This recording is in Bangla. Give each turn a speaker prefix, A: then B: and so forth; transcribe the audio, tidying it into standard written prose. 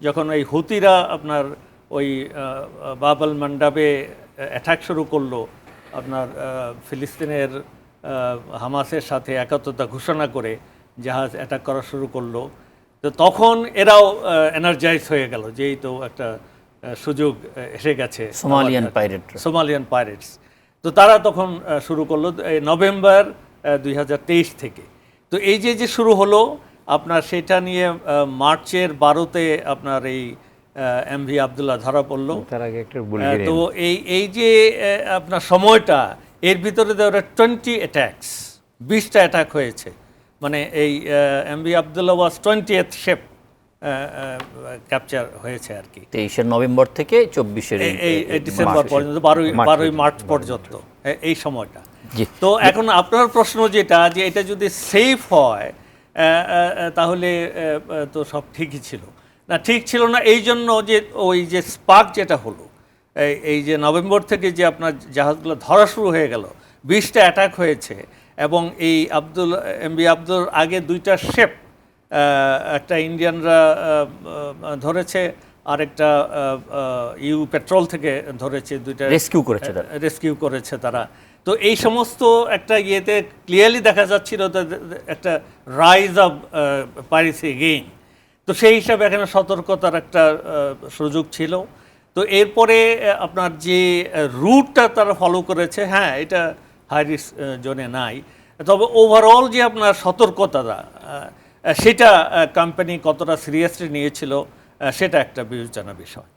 A: যখন এই হুতিরা আপনার ওই বাব আল মান্ডাবে অ্যাটাক শুরু করলো, আপনার ফিলিস্তিনের হামাসের সাথে একাত্মতা ঘোষণা করে জাহাজ অ্যাটাক করা শুরু করলো, তো তখন এরাও এনার্জাইজ হয়ে গেল যে এই তো একটা সুযোগ এসে গেছে, সোমালিয়ান পাইরেটস। তো তারা তখন শুরু করলো নভেম্বর 2023 থেকে। তো এই যে শুরু হলো আপনার, সেটা নিয়ে মার্চের 12-তে আপনার এই এমভি আবদুল্লাহ ধরা পড়লো। তো এই যে আপনার সময়টা, এর ভিতরে ওরা 20টা অ্যাটাক হয়েছে। মানে এই এমভি আবদুল্লাহ ওয়াজ 20th শিপ ক্যাপচার হয়েছে আর কি,
B: 23 নভেম্বর থেকে 24
A: এই ডিসেম্বর পর্যন্ত, 12ই মার্চ পর্যন্ত এই সময়টা। তো এখন আপনার প্রশ্ন যেটা, যে এটা যদি সেফ হয় তাহলে তো সব ঠিকই ছিল না, ঠিক ছিল না এই জন্য যে ওই যে স্পার্ক যেটা হলো, এই যে নভেম্বর থেকে যে আপনার জাহাজগুলো ধরা শুরু হয়ে গেল, 20টা অ্যাটাক হয়েছে, এবং এই এমভি আব্দুল আগে 2টা শিপ, একটা ইন্ডিয়ানরা ধরেছে, আরেকটা ইউ পেট্রোল থেকে ধরেছে, 2টা রেস্কিউ করেছে তারা। তো এই সমস্ত একটা ইয়েতে ক্লিয়ারলি দেখা যাচ্ছিল একটা রাইজ অফ পাইরেসি এগেইন। তো সেই হিসাবে এখানে সতর্কতার একটা সুযোগ ছিল। তো এরপরে আপনার যে রুটটা তারা ফলো করেছে, হ্যাঁ এটা হাই রিস্ক জোনে নাই, তবে ওভারঅল যে আপনার সতর্কতাটা, সেটা কোম্পানি কতটা সিরিয়াসলি নিয়েছিল, সেটা একটা বিবেচনার বিষয়।